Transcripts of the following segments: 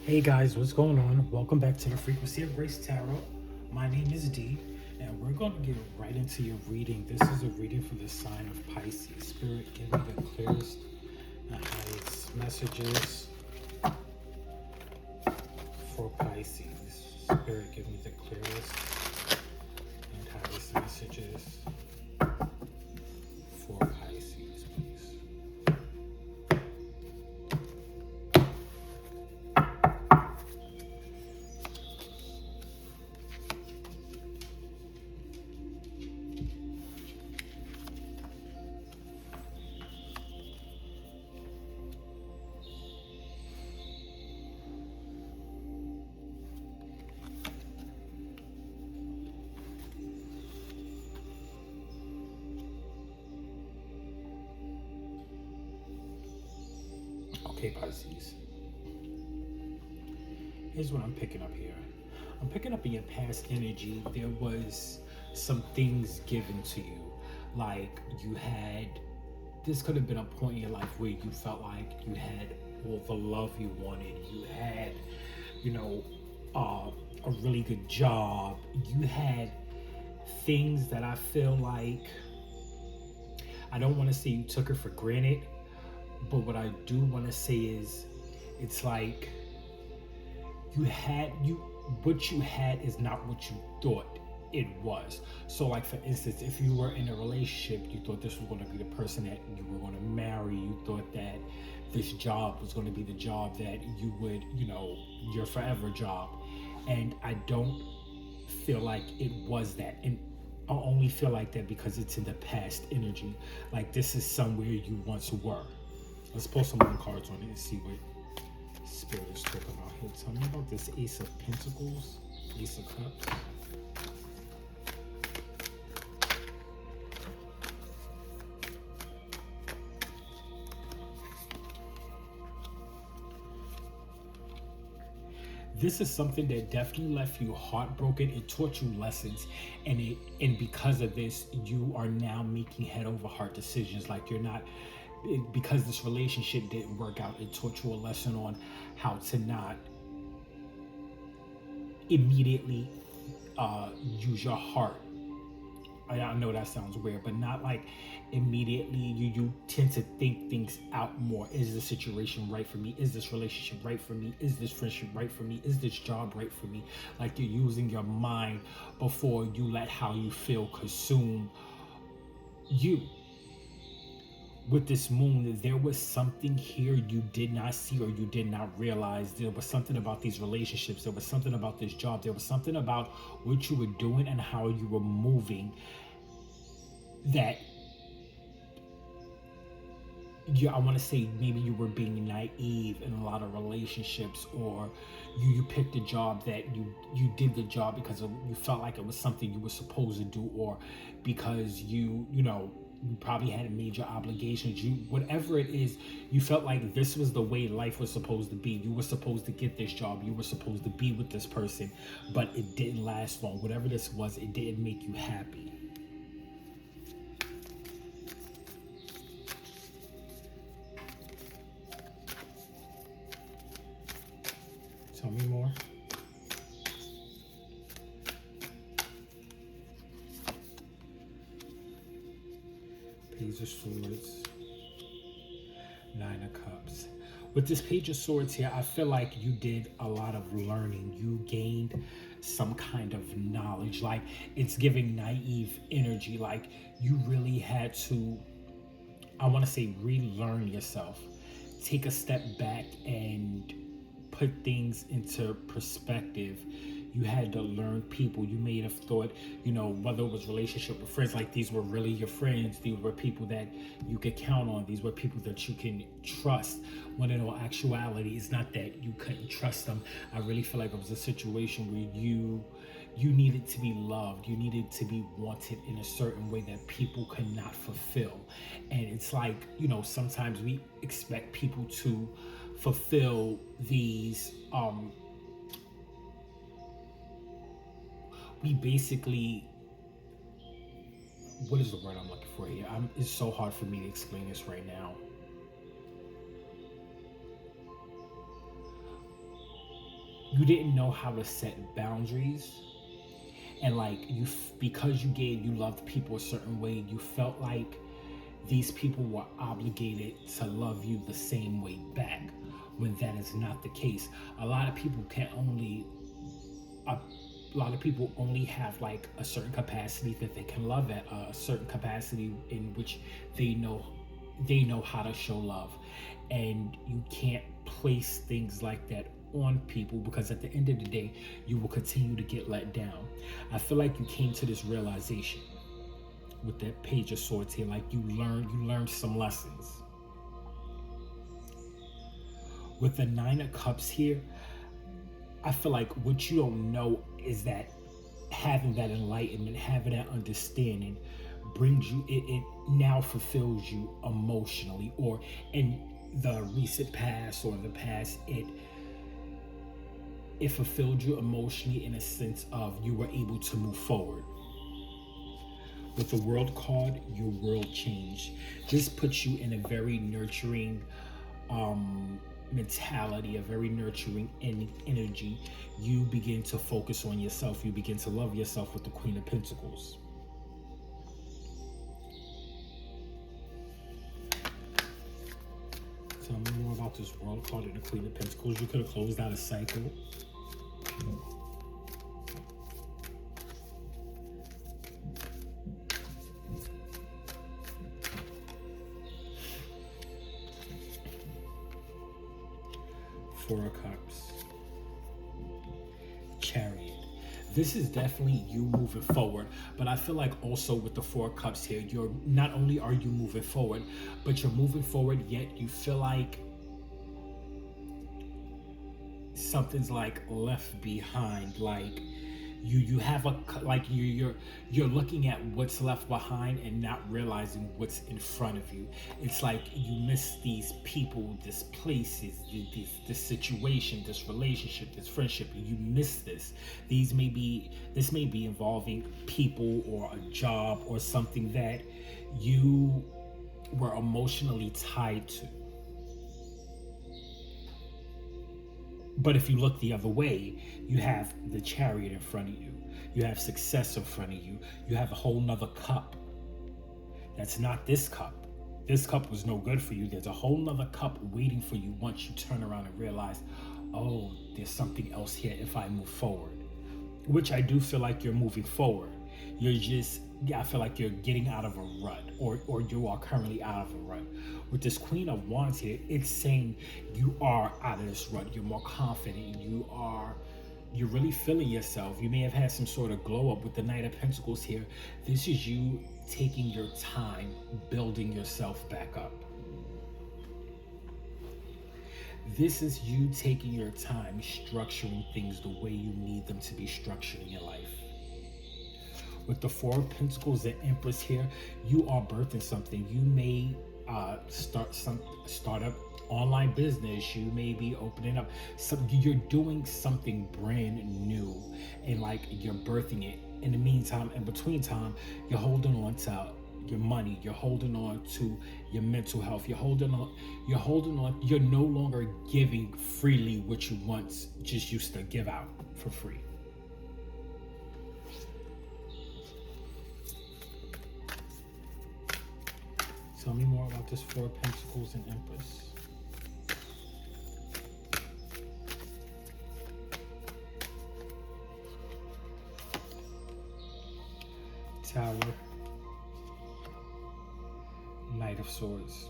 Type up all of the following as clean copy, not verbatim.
Hey guys, what's going on? Welcome back to the Frequency of Grace Tarot. My name is Dee, and we're going to get right into your reading. This is a reading for the sign of Pisces. Spirit, give me the clearest and highest messages for Pisces. Spirit, give me the clearest and highest messages for Pisces, please. Okay, Pisces. Here's what I'm picking up here. I'm picking up in your past energy, there was some things given to you. Like this could have been a point in your life where you felt like you had all the love you wanted. You had, you know, a really good job. You had things that I feel like, I don't want to say you took it for granted, but what I do want to say is it's like what you had is not what you thought it was. So like, for instance, if you were in a relationship, you thought this was going to be the person that you were going to marry. You thought that this job was going to be the job that you would, your forever job. And I don't feel like it was that. And I only feel like that because it's in the past energy. Like, this is somewhere you once were. Let's pull some more cards on it and see what Spirit is talking about here. Tell me about this Ace of Pentacles, Ace of Cups. This is something that definitely left you heartbroken. It taught you lessons, and because of this, you are now making head over heart decisions. Like, you're not, because this relationship didn't work out. It taught you a lesson on how to not immediately use your heart. I know that sounds weird, but not like immediately. You tend to think things out more. Is this situation right for me? Is this relationship right for me? Is this friendship right for me? Is this job right for me? Like, you're using your mind before you let how you feel consume you. With this moon, there was something here you did not see or you did not realize. There was something about these relationships. There was something about this job. There was something about what you were doing and how you were moving that, I want to say maybe you were being naive in a lot of relationships, or you picked a job that you did the job because you felt like it was something you were supposed to do, or because you probably had major obligations. Whatever it is, you felt like this was the way life was supposed to be. You were supposed to get this job. You were supposed to be with this person, but it didn't last long. Whatever this was, it didn't make you happy. Tell me more. Page of Swords, Nine of Cups. With this Page of Swords here, I feel like you did a lot of learning. You gained some kind of knowledge. Like, it's giving naive energy. Like, you really had to, I want to say, relearn yourself. Take a step back and put things into perspective. You had to learn people. You may have thought, whether it was relationship with friends, like, these were really your friends. These were people that you could count on. These were people that you can trust. When in all actuality, it's not that you couldn't trust them. I really feel like it was a situation where you needed to be loved. You needed to be wanted in a certain way that people could not fulfill. And it's like, sometimes we expect people to fulfill these, we basically, what is the word I'm looking for here? It's so hard for me to explain this right now. you didn't know how to set boundaries, and like because you loved people a certain way, you felt like these people were obligated to love you the same way back, when that is not the case. A lot of people can only a lot of people only have like a certain capacity that they can love at, a certain capacity in which they know how to show love. And you can't place things like that on people, because at the end of the day you will continue to get let down. I feel like you came to this realization with that Page of Swords here, like you learned some lessons. With the Nine of Cups here, I feel like what you don't know is that having that enlightenment, having that understanding, brings you, it now fulfills you emotionally, or in the recent past or the past, it fulfilled you emotionally, in a sense of you were able to move forward. With the World card, your world changed. This puts you in a very nurturing mentality, a very nurturing energy. You begin to focus on yourself. You begin to love yourself with the Queen of Pentacles. Tell me more about this World card and the Queen of Pentacles. You could have closed out a cycle. Four of Cups. Chariot. This is definitely you moving forward, but I feel like also with the Four of Cups here, you're not only are you moving forward, but you're moving forward, yet you feel like something's like left behind. Like you have a, like you're looking at what's left behind and not realizing what's in front of you. It's like you miss these people, this places, this situation, this relationship, this friendship. You miss this. This may be involving people or a job or something that you were emotionally tied to. But if you look the other way, you have the Chariot in front of you. You have success in front of you. You have a whole nother cup. That's not this cup. This cup was no good for you. There's a whole nother cup waiting for you once you turn around and realize, oh, there's something else here if I move forward. Which I do feel like you're moving forward. I feel like you're getting out of a rut, or you are currently out of a rut. With this Queen of Wands here, it's saying you are out of this rut. You're more confident. You're really feeling yourself. You may have had some sort of glow up with the Knight of Pentacles here. This is you taking your time, building yourself back up. This is you taking your time, structuring things the way you need them to be structured in your life. With the Four of Pentacles, the Empress here, you are birthing something. You may start up online business. You may be opening up you're doing something brand new, and like you're birthing it. In the meantime, in between time, you're holding on to your money. You're holding on to your mental health. You're holding on. You're no longer giving freely what you once just used to give out for free. Tell me more about this Four of Pentacles and Empress. Tower. Knight of Swords.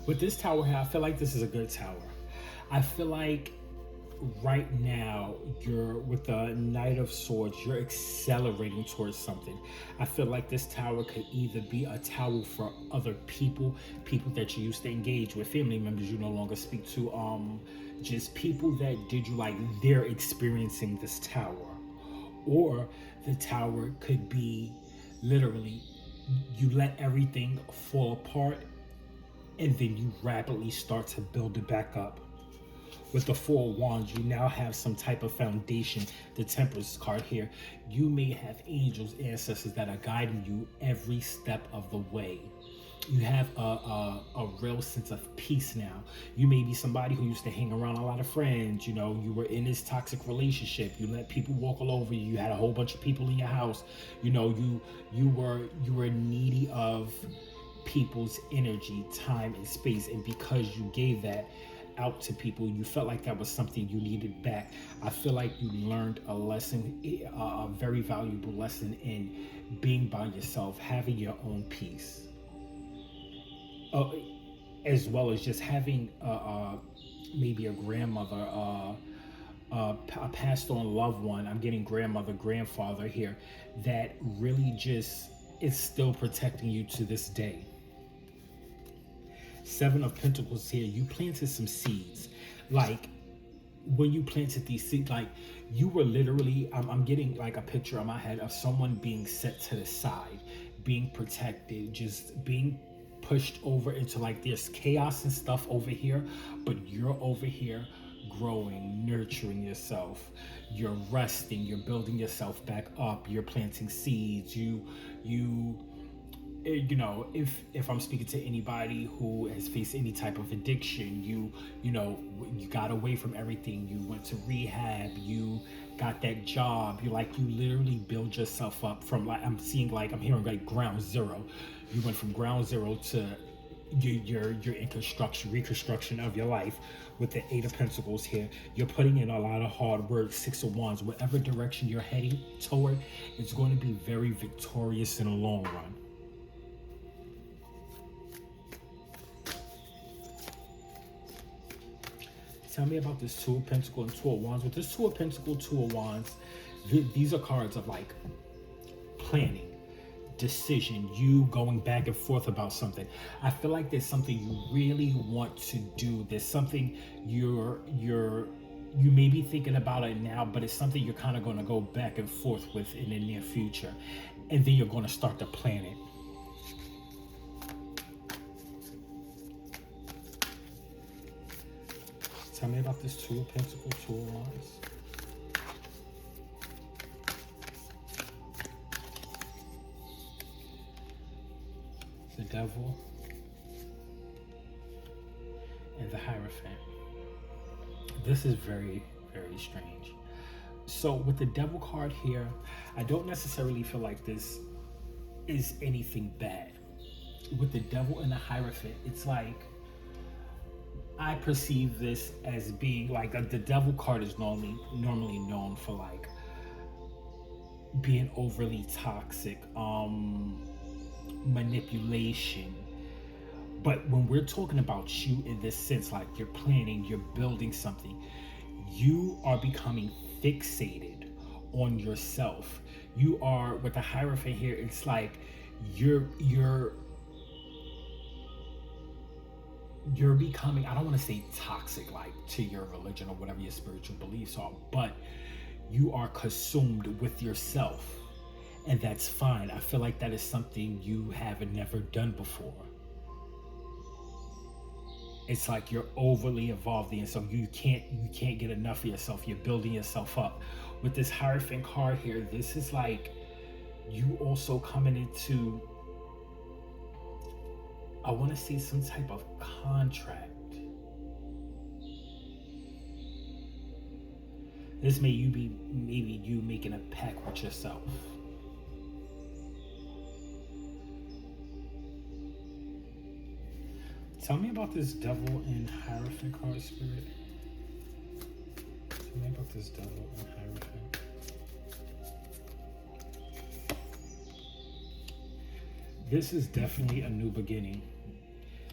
With this tower here, I feel like this is a good tower. I feel like right now you're with the Knight of Swords, you're accelerating towards something. I feel like this tower could either be a tower for other people that you used to engage with, family members you no longer speak to, just people that did you like, they're experiencing this tower. Or the tower could be literally you let everything fall apart and then you rapidly start to build it back up. With the Four of Wands, you now have some type of foundation. The Temperance card here, you may have angels, ancestors that are guiding you every step of the way. You have a real sense of peace now. You may be somebody who used to hang around a lot of friends. You know, you were in this toxic relationship. You let people walk all over you. You had a whole bunch of people in your house. You know, you were needy of people's energy, time, and space. And because you gave that out to people, you felt like that was something you needed back. I feel like you learned a lesson, a very valuable lesson in being by yourself, having your own peace. uh, as well as just having maybe a grandmother, a passed on loved one. I'm getting grandmother, grandfather here that really just is still protecting you to this day. Seven of Pentacles here. You planted some seeds, like when you planted these seeds, like you were literally, I'm getting like a picture in my head of someone being set to the side, being protected, just being pushed over into like there's chaos and stuff over here, but you're over here growing, nurturing yourself. You're resting, you're building yourself back up, you're planting seeds. You you know, if I'm speaking to anybody who has faced any type of addiction, you know, you got away from everything, you went to rehab, you got that job, you literally build yourself up from, like, I'm seeing, like, I'm hearing like ground zero. You went from ground zero to you're in construction, reconstruction of your life with the Eight of Pentacles here. You're putting in a lot of hard work. Six of Wands, whatever direction you're heading toward, it's going to be very victorious in the long run. Tell me about this Two of Pentacles and Two of Wands. With this Two of Pentacles, Two of Wands, these are cards of like planning, decision, you going back and forth about something. I feel like there's something you really want to do. There's something you may be thinking about it now, but it's something you're kind of going to go back and forth with in the near future. And then you're going to start to plan it. Tell me about this Two of Pentacles, Two of Wands. The Devil and the Hierophant. This is very, very strange. So with the Devil card here, I don't necessarily feel like this is anything bad. With the Devil and the Hierophant, it's like, I perceive this as being like the Devil card is normally known for like being overly toxic, manipulation. But when we're talking about you in this sense, like you're planning, you're building something, you are becoming fixated on yourself. You are, with the Hierophant here, it's like you're becoming, I don't want to say toxic like to your religion or whatever your spiritual beliefs are, but you are consumed with yourself, and that's fine. I feel like that is something you haven't never done before. It's like you're overly evolving, and so you can't get enough of yourself. You're building yourself up. With this Hierophant card here, this is like you also coming into, I want to see some type of contract. This may you be maybe you making a pact with yourself. Tell me about this Devil and Hierophant card, Spirit. Tell me about this Devil and Hierophant. This is definitely a new beginning.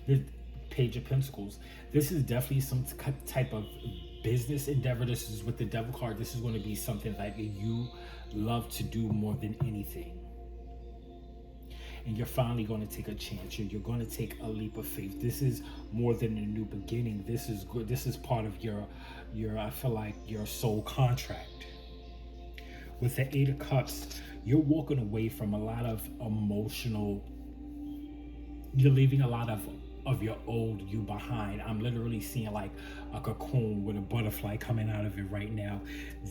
The Page of Pentacles. This is definitely some type of business endeavor. This is with the Devil card. This is going to be something that you love to do more than anything. And you're finally going to take a chance. You're going to take a leap of faith. This is more than a new beginning. This is good. This is part of your I feel like your soul contract. With the Eight of Cups, you're walking away from a lot of emotional, you're leaving a lot of of your old you behind. I'm literally seeing like a cocoon with a butterfly coming out of it right now.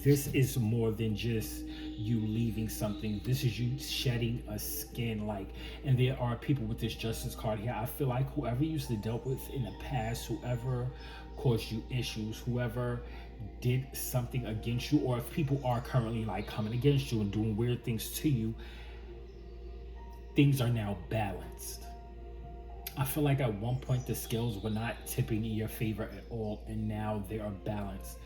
This is more than just you leaving something. This is you shedding a skin. Like, and there are people with this justice card here. I feel like whoever you used to dealt with in the past, whoever caused you issues, whoever did something against you, or if people are currently like coming against you and doing weird things to you, things are now balanced. I feel like at one point the scales were not tipping in your favor at all, and now they are balanced.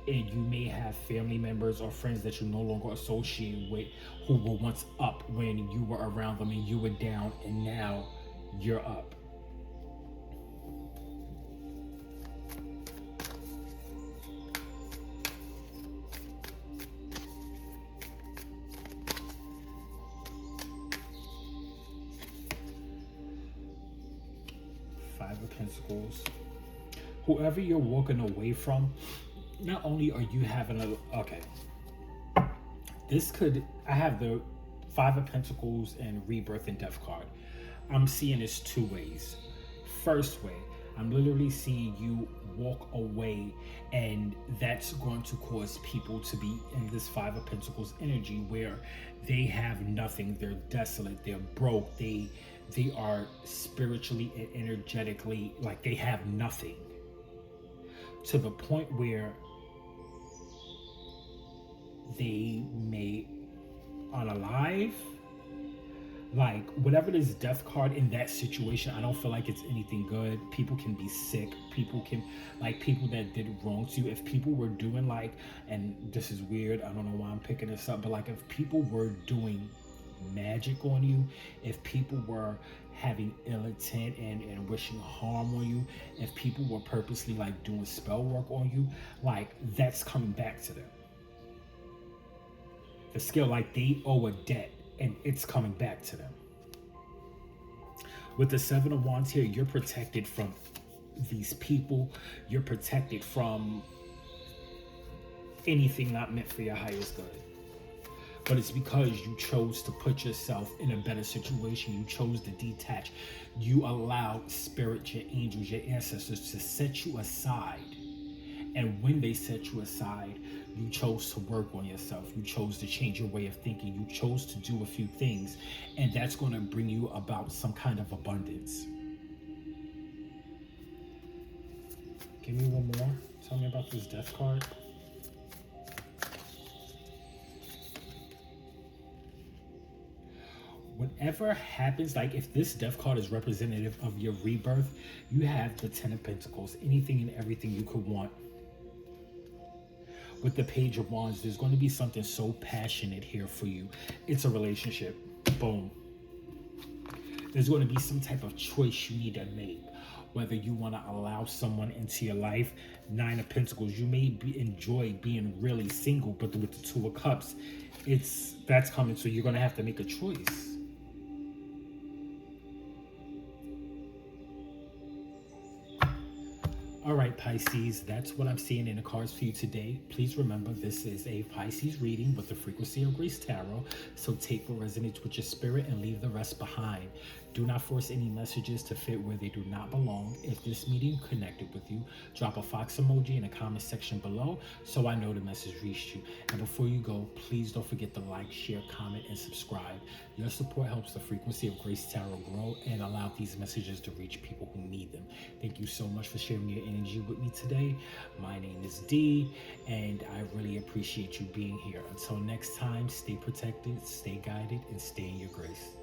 And you may have family members or friends that you no longer associate with who were once up when you were around them and you were down, and now you're up. Five of Pentacles. Whoever you're walking away from, not only are you having a, okay, this could, I have the Five of Pentacles and Rebirth and Death card. I'm seeing this two ways. First way, I'm literally seeing you walk away, and that's going to cause people to be in this Five of Pentacles energy where they have nothing, they're desolate, they're broke, they are spiritually and energetically like they have nothing, to the point where they may unalive, like whatever this death card in that situation. I don't feel like it's anything good. People can be sick, people can, like, people that did wrong to you, if people were doing like, and this is weird, I don't know why I'm picking this up, but like if people were doing magic on you, if people were having ill intent and wishing harm on you, if people were purposely like doing spell work on you, like that's coming back to them. The skill, like they owe a debt and it's coming back to them. With the Seven of Wands here, you're protected from these people. You're protected from anything not meant for your highest good. But it's because you chose to put yourself in a better situation. You chose to detach. You allowed spirit, your angels, your ancestors to set you aside. And when they set you aside, you chose to work on yourself. You chose to change your way of thinking. You chose to do a few things. And that's going to bring you about some kind of abundance. Give me one more. Tell me about this death card. Whatever happens, like if this death card is representative of your rebirth, you have the Ten of Pentacles, anything and everything you could want. With the Page of Wands, there's going to be something so passionate here for you. It's a relationship. Boom. There's going to be some type of choice you need to make. Whether you want to allow someone into your life. Nine of Pentacles, you may enjoy being really single, but with the Two of Cups, that's coming. So you're going to have to make a choice. All right, Pisces, that's what I'm seeing in the cards for you today. Please remember, this is a Pisces reading with the frequency of Grace Tarot. So take what resonates with your spirit and leave the rest behind. Do not force any messages to fit where they do not belong. If this medium connected with you, drop a fox emoji in the comment section below so I know the message reached you. And before you go, please don't forget to like, share, comment, and subscribe. Your support helps the frequency of Grace Tarot grow and allow these messages to reach people who need them. Thank you so much for sharing your energy with me today. My name is Dee, and I really appreciate you being here. Until next time, stay protected, stay guided, and stay in your grace.